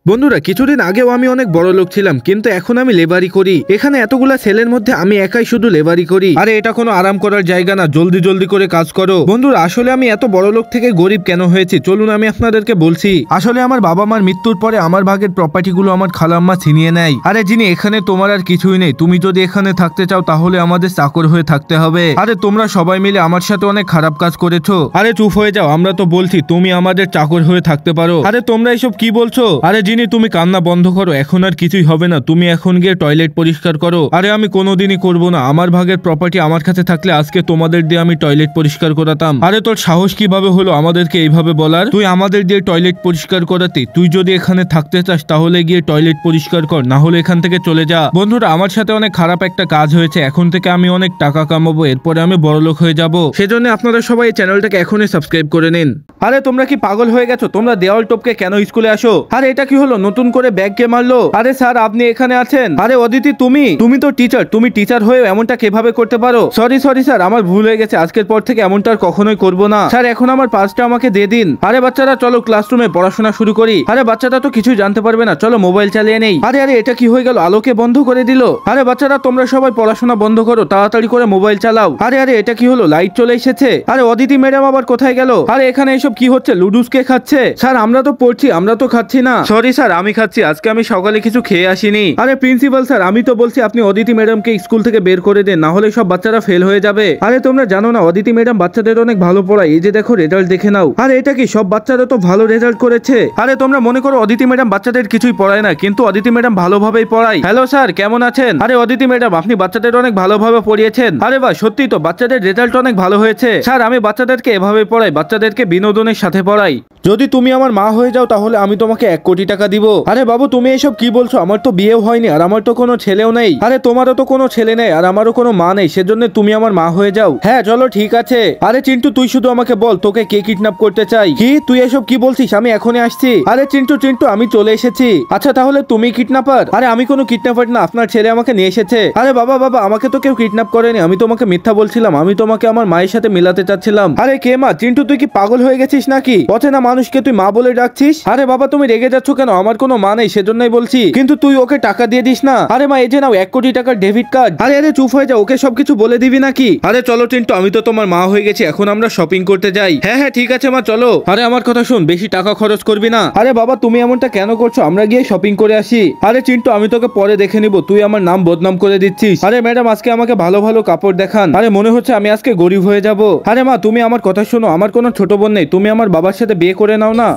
বন্ধুরা কিছুদিন আগেও আমি অনেক বড় লোক ছিলাম, কিন্তু এখন আমি লেবারি করি। এখানে এতগুলা ছেলের মধ্যে আমি একাই শুধু লেবারি করি। আরে এটা কোনো আরাম করার জায়গা না, জলদি জলদি করে কাজ করো। বন্ধুরা আসলে আমি এত বড় লোক থেকে গরিব কেন হয়েছি চলুন আমি আপনাদেরকে বলছি। আসলে আমার বাবা মার মৃত্যুর পরে আমার ভাগের প্রপার্টি গুলো আমার খালাম্মা ছিনিয়ে নেয়। আরে যিনি এখানে তোমার আর কিছুই নেই, তুমি যদি এখানে থাকতে চাও তাহলে আমাদের চাকর হয়ে থাকতে হবে। আরে তোমরা সবাই মিলে আমার সাথে অনেক খারাপ কাজ করেছো। আরে চুপ হয়ে যাও, আমরা তো বলছি তুমি আমাদের চাকর হয়ে থাকতে পারো। আরে তোমরা এসব কি বলছো? আরে যিনি তুমি কান্না বন্ধ করো, এখন আর কিছুই হবে না, তুমি এখন গিয়ে টয়লেট পরিষ্কার করো। আরে আমি কোনোদিনই করবো না, আমার ভাগের প্রপার্টি আমার কাছে থাকলে আজকে তোমাদের দিয়ে আমি টয়লেট পরিষ্কার করাতাম। আরে তোর সাহস কিভাবে হলো আমাদেরকে এইভাবে বলার? তুই আমাদের দিয়ে টয়লেট পরিষ্কার করাতে? তুই যদি এখানে থাকতে চাস তাহলে গিয়ে টয়লেট পরিষ্কার কর, না হলে এখান থেকে চলে যা। বন্ধুরা আমার সাথে অনেক খারাপ একটা কাজ হয়েছে, এখন থেকে আমি অনেক টাকা কামাবো, এরপরে আমি বড়লোক হয়ে যাব। সেজন্য আপনারা সবাই এই চ্যানেলটাকে এখনই সাবস্ক্রাইব করে নিন। আরে তোমরা কি পাগল হয়ে গেছো? তোমরা দেওয়াল টপকে কেন স্কুলে আসো? আরে এটা কি হলো, নতুন করে ব্যাগ কে মারলো? আরে স্যার আপনি এখানে আছেন? আরে অদিতি তুমি তো টিচার, তুমি টিচার হয়ে এমনটা কিভাবে করতে পারো? সরি স্যার, আমার ভুল হয়ে গেছে, আজকের পর থেকে এমনটা আর কখনোই করবো না। স্যার এখন আমার পাসটা আমাকে দিয়ে দিন। আরে বাচ্চারা চলো ক্লাসরুমে পড়াশোনা শুরু করি। আরে বাচ্চারা তো কিছুই জানতে পারবে না, চলো মোবাইল চালিয়ে নেই। আরে এটা কি হয়ে গেল, আলোকে বন্ধ করে দিল। আরে বাচ্চারা তোমরা সবাই পড়াশোনা বন্ধ করো, তাড়াতাড়ি করে মোবাইল চালাও। আরে এটা কি হলো, লাইট চলে এসেছে। আরে অদিতি ম্যাডাম আবার কোথায় গেল? আরে এখানে এসব কি হচ্ছে? লুডুস কে খাচ্ছে? স্যার আমরা তো পড়ছি, আমরা তো খাচ্ছি না। সরি স্যার আমি খাচ্ছি, আজকে আমি সকালে কিছু খেয়ে আসিনি। আরে প্রিন্সিপাল স্যার আমি তো বলছি আপনি অদিতি ম্যাডামকে স্কুল থেকে বের করে দেন, না হলে সব বাচ্চারা ফেল হয়ে যাবে। আরে তোমরা জানো না অদিতি ম্যাডাম বাচ্চাদের অনেক ভালো পড়ায়, এই যে দেখো রেজাল্ট দেখে নাও। আরে এটা কি, সব বাচ্চারা তো ভালো রেজাল্ট করেছে। আরে তোমরা মনে করো অদিতি ম্যাডাম বাচ্চাদের কিছুই পড়ায় না, কিন্তু অদিতি ম্যাডাম ভালোভাবেই পড়ায়। হ্যালো স্যার কেমন আছেন? আরে অদিতি ম্যাডাম আপনি বাচ্চাদের অনেক ভালোভাবে পড়িয়েছেন। আরে বাহ সত্যি তো, বাচ্চাদের রেজাল্ট অনেক ভালো হয়েছে। স্যার আমি বাচ্চাদেরকে এভাবে পড়াই, বাচ্চাদেরকে বিনোদনের সাথে পড়াই। যদি তুমি আমার মা হয়ে যাও তাহলে আমি তোমাকে 1 কোটি টাকা দিব। আরে বাবু তুমি এসব কি বলছো? আমার তো বিয়েও হয়নি, আর আমার তো কোনো ছেলেও নেই। আরে তোমারও তো কোনো ছেলে নেই, আর আমারও কোনো মা নেই, সেজন্য তুমি আমার মা হয়ে যাও। হ্যাঁ চলো ঠিক আছে। আরে চিন্টু তুই শুধু আমাকে বল তোকে কে কিডন্যাপ করতে চাই? কি তুই এসব কি বলছিস? আমি এখনই আসছি। আরে চিন্টু আমি চলে এসেছি। আচ্ছা তাহলে তুমি কিডন্যাপার? আরে আমি কোনো কিডন্যাপার না, আপনার ছেলে আমাকে নিয়ে এসেছে। আরে বাবা আমাকে তো কেউ কিডন্যাপ করেনি, আমি তোমাকে মিথ্যা বলছিলাম, আমি তোমাকে আমার মায়ের সাথে মিলাতে চাচ্ছিলাম। আরে কে মা? চিন্টু তুই কি পাগল হয়ে গেছিস নাকি? অচেনা মানুষকে তুই মা বলে ডাকছিস? আরে বাবা তুমি রেগে যাচ্ছ কেন? আমার কোনো মা নেই সেজন্যই বলছি, কিন্তু তুই ওকে টাকা দিয়ে দিস না। আরে মা এই যে নাও 1 কোটি টাকার ডেবিট কার্ড। আরে চুপ হয়ে যা, ওকে সবকিছু বলে দিবি নাকি? আরে চলো চিন্টু আমি তো তোমার মা হয়ে গেছি, এখন আমরা শপিং করতে যাই। হ্যাঁ ঠিক আছে মা চলো। আরে আমার কথা শুন, বেশি টাকা খরচ করবি না। আরে বাবা তুমি এমনটা কেন করছো? আমরা গিয়ে শপিং করে আসি। আরে চিন্টু আমি তোকে পরে দেখে নিব, তুই আমার নাম বদনাম করে দিচ্ছিস। আরে ম্যাডাম আজকে আমাকে ভালো ভালো কাপড় দেখান। আরে মনে হচ্ছে আমি আজকে গরিব হয়ে যাব। আরে মা তুমি আমার কথা শোনো, আমার কোনো ছোট বোন নেই, তুমি আমার বাবার সাথে বিয়ে করে নাও না।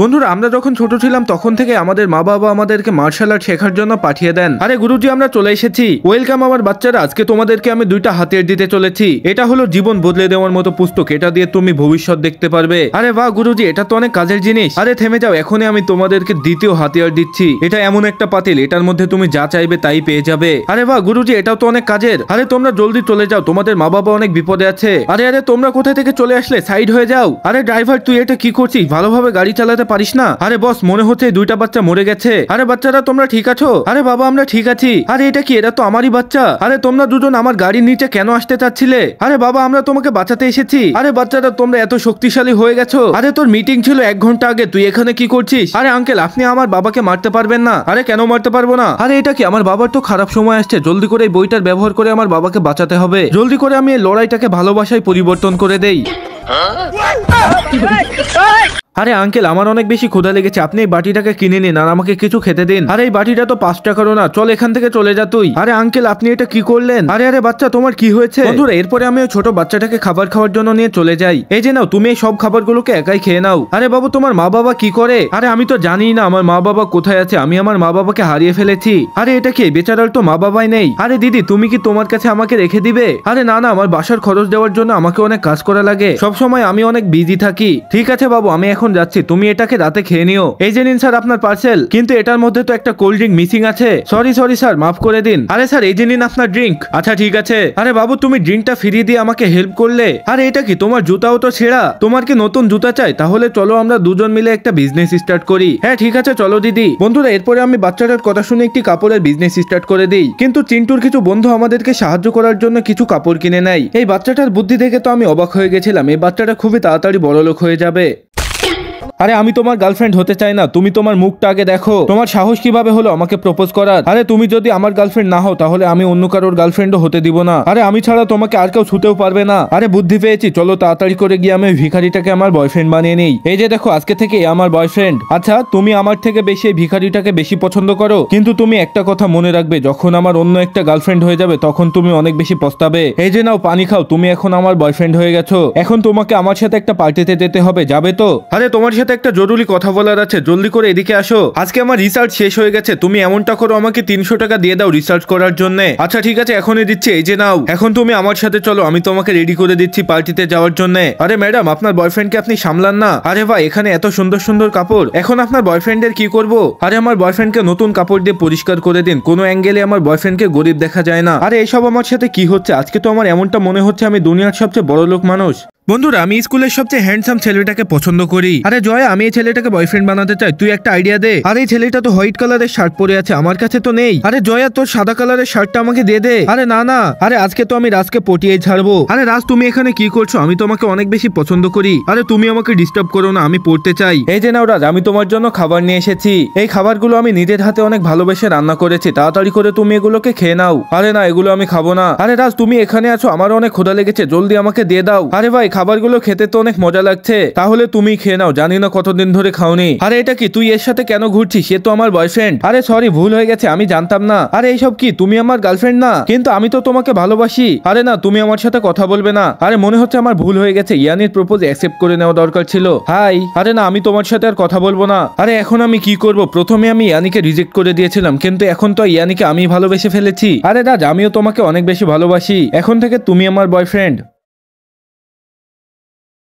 বন্ধুরা আমরা যখন ছোট ছিলাম তখন থেকে আমাদের মা বাবা আমাদেরকে মার্শাল আর্ট শেখার জন্য পাঠিয়ে দেন। আরে গুরুজি আমরা চলে এসেছি। ওয়েলকাম আমার বাচ্চারা, আজকে তোমাদেরকে আমি 2টা হাতিয়ার দিতে চলেছি। এটা হলো জীবন বদলে দেওয়ার মতো পুস্তক, এটা দিয়ে তুমি ভবিষ্যৎ দেখতে পারবে। আরে বাহ গুরুজি এটা তো অনেক কাজের জিনিস। আরে থেমে যাও, এখনই আমি তোমাদেরকে দ্বিতীয় হাতিয়ার দিচ্ছি। এটা এমন একটা পাতিল, এটার মধ্যে তুমি যা চাইবে তাই পেয়ে যাবে। আরে বাহ গুরুজি এটাও তো অনেক কাজের। আরে তোমরা জলদি চলে যাও, তোমাদের মা বাবা অনেক বিপদে আছে। আরে তোমরা কোথা থেকে চলে আসলে? সাইড হয়ে যাও। আরে ড্রাইভার তুই এটা কি করছিস? ভালোভাবে গাড়ি চালাতে পারিস না? আরে বস মনে হচ্ছে 2টা বাচ্চা মরে গেছে। আরে বাচ্চারা তোমরা ঠিক আছো? আরে বাবা আমরা ঠিক আছি। আরে এটা কি, এরা তো আমারই বাচ্চা। আরে তোমরা দুজন আমার গাড়ির নিচে কেন আসতে চাচ্ছিলে? আরে বাবা আমরা তোমাকে বাঁচাতে এসেছি। আরে বাচ্চারা তোমরা এত শক্তিশালী হয়ে গেছো। আরে তোর মিটিং ছিল 1 ঘন্টা আগে, তুই এখানে কি করছিস? আরে আঙ্কেল আপনি আমার বাবাকে মারতে পারবেন না। আরে কেন মারতে পারবো না? আরে এটা কি, আমার বাবার তো খারাপ সময় আসছে, জলদি করে এই বইটার ব্যবহার করে আমার বাবাকে বাঁচাতে হবে। জলদি করে আমি এই লড়াইটাকে ভালোবাসায় পরিবর্তন করে দেই। আরে আঙ্কেল আমার অনেক বেশি ক্ষুধা লেগেছে, আপনি এই বাটিটাকে কিনে নিন আর আমাকে কিছু খেতে দিন। আরে এই বাটিটা তো 5 টাকারও না, চল এখান থেকে চলে যা তুই। আরে আঙ্কেল আপনি এটা কি করলেন? আরে বাচ্চা তোমার কি হয়েছে? বন্ধুরা এরপরে আমি ওই ছোট বাচ্চাটাকে খাবার খাওয়ার জন্য নিয়ে চলে যাই। এই যে নাও তুমি এই সব খাবারগুলোকে একাই খেয়ে নাও। আরে বাবু তোমার মা বাবা কি করে? আরে আমি তো জানি না আমার মা বাবা কোথায় আছে, আমি আমার মা বাবাকে হারিয়ে ফেলেছি। আরে এটা কি, বেচারার তো মা বাবাই নেই। আরে দিদি তুমি কি তোমার কাছে আমাকে রেখে দিবে? আরে না আমার বাসার খরচ দেওয়ার জন্য আমাকে অনেক কাজ করা লাগে, সব সময় আমি অনেক বিজি থাকি। ঠিক আছে বাবু আমি এখন যাচ্ছি, তুমি এটাকে রাতে খেয়ে নিও। এই যে নিন স্যার আপনার পার্সেল, কিন্তু এটার মধ্যে তো একটা কোল্ড ড্রিঙ্ক মিসিং আছে। সরি স্যার মাফ করে দিন। আরে স্যার এই যে নিন আপনার ড্রিঙ্ক। আচ্ছা ঠিক আছে। আরে বাবু তুমি ড্রিঙ্কটা ফিরিয়ে দিয়ে আমাকে হেল্প করলে। আরে এটা কি, তোমার জুতাও তো ছেঁড়া, তোমার কি নতুন জুতা চাই? তাহলে চলো আমরা দুজন মিলে একটা বিজনেস স্টার্ট করি। হ্যাঁ ঠিক আছে চলো দিদি। বন্ধুরা এরপরে আমি বাচ্চাটার কথা শুনে একটি কাপড়ের বিজনেস স্টার্ট করে দিই, কিন্তু চিন্টুর কিছু বন্ধু আমাদেরকে সাহায্য করার জন্য কিছু কাপড় কিনে নেয়। এই বাচ্চাটার বুদ্ধি দেখে তো আমি অবাক হয়ে গেছিলাম, এই বাচ্চাটা খুবই তাড়াতাড়ি বড়লোক হয়ে যাবে। আরে আমি তোমার গার্লফ্রেন্ড হতে চাই না, তুমি তোমার মুখটা আগে দেখো, তোমার সাহস কিভাবে হলো আমাকে প্রপোজ করার? আরে তুমি যদি আমার গার্লফ্রেন্ড না হও তাহলে আমি অন্য কারোর গার্লফ্রেন্ডও হতে দিব না। আরে আমি ছাড়া তোমাকে আর কেউ ছুতেও পারবে না। আরে বুদ্ধি পেয়েছি, চলো তাড়াতাড়ি করে গিয়ে আমি ভিখারিটাকে আমার বয়ফ্রেন্ড বানিয়ে নেই। এই যে দেখো আজকে থেকে আমার বয়ফ্রেন্ড। আচ্ছা তুমি আমার থেকে বেশি এই ভিখারিটাকে বেশি পছন্দ করো, কিন্তু তুমি একটা কথা মনে রাখবে, যখন আমার অন্য একটা গার্লফ্রেন্ড হয়ে যাবে তখন তুমি অনেক বেশি পস্তাবে। এই যে নাও পানি খাও, তুমি এখন আমার বয়ফ্রেন্ড হয়ে গেছো। এখন তোমাকে আমার সাথে একটা পার্টিতে যেতে হবে, যাবে তো? আরে তোমার সাথে একটা জরুরি কথা বলার আছে, জলদি করে এদিকে আসো। আজকে আমার রিসার্চ শেষ হয়ে গেছে, তুমি এমনটা করো আমাকে 300 টাকা দিয়ে দাও রিসার্চ করার জন্য। আচ্ছা ঠিক আছে এখনই দিচ্ছি, এই যে নাও। এখন তুমি আমার সাথে চলো, আমি তোমাকে রেডি করে দিচ্ছি পার্টিতে যাওয়ার জন্য। আরে ম্যাডাম আপনার বয়ফ্রেন্ডকে আপনি সামলান না। আরে ভাই এখানে এত সুন্দর সুন্দর কাপড়, এখন আপনার বয়ফ্রেন্ডের কি করব? আরে আমার বয়ফ্রেন্ডকে নতুন কাপড় দিয়ে পরিষ্কার করে দিন, কোনো অ্যাঙ্গেলে আমার বয়ফ্রেন্ডকে গরিব দেখা যায় না। আরে এইসব আমার সাথে কি হচ্ছে? আজকে তো আমার এমনটা মনে হচ্ছে আমি দুনিয়ার সবচেয়ে বড় লোক মানুষ। বন্ধুরা আমি স্কুলের সবচেয়ে হ্যান্ডসাম ছেলেটাকে পছন্দ করি। আরে জয়া আমি এই ছেলেটাকে বয়ফ্রেন্ড বানাতে চাই, তুই একটা আইডিয়া দে। আরে এই ছেলেটা তো হোয়াইট কালারের শার্ট পরে আছে, আমার কাছে তো নেই। আরে জয়া তোর সাদা কালারের শার্টটা আমাকে দিয়ে দে। আরে না না, আরে আজকে তো আমি রাজকে পটিয়ে ছাড়বো। আরে রাজ তুমি এখানে কি করছো? আমি তোমাকে অনেক বেশি পছন্দ করি। আরে তুমি আমাকে ডিস্টার্ব করো না, আমি পড়তে চাই। এই যে নাও রাজ, আমি তোমার জন্য খাবার নিয়ে এসেছি। এই খাবারগুলো আমি নিজের হাতে অনেক ভালোবেসে রান্না করেছি, তাড়াতাড়ি করে তুমি এগুলোকে খেয়ে নাও। আরে না এগুলো আমি খাবো না। আরে রাজ তুমি এখানে আছো, আমারও অনেক ক্ষুধা লেগেছে, জলদি আমাকে দিয়ে দাও। আরে ভাই খাবারগুলো খেতে তো অনেক মজা লাগছে, তাহলে তুমি খেয়ে নাও, জানি না কতদিন ধরে খাওনি। আরে এটা কি, তুই এর সাথে কেন ঘুরছিস? সে তো আমার বয়ফ্রেন্ড। আরে সরি ভুল হয়ে গেছে, আমি জানতাম না। আরে এইসব কি, তুমি আমার গার্লফ্রেন্ড না? কিন্তু আমি তো তোমাকে ভালোবাসি। আরে না তুমি আমার সাথে কথা বলবে না। আরে মনে হচ্ছে আমার ভুল হয়ে গেছে, ইয়ানির প্রপোজ অ্যাকসেপ্ট করে নেওয়া দরকার ছিল। হাই আরে না আমি তোমার সাথে আর কথা বলবো না। আরে এখন আমি কি করব? প্রথমে আমি ইয়ানিকে রিজেক্ট করে দিয়েছিলাম, কিন্তু এখন তো ইয়ানিকে আমি ভালোবেসে ফেলেছি। আরে রাজ আমিও তোমাকে অনেক বেশি ভালোবাসি, এখন থেকে তুমি আমার বয়ফ্রেন্ড।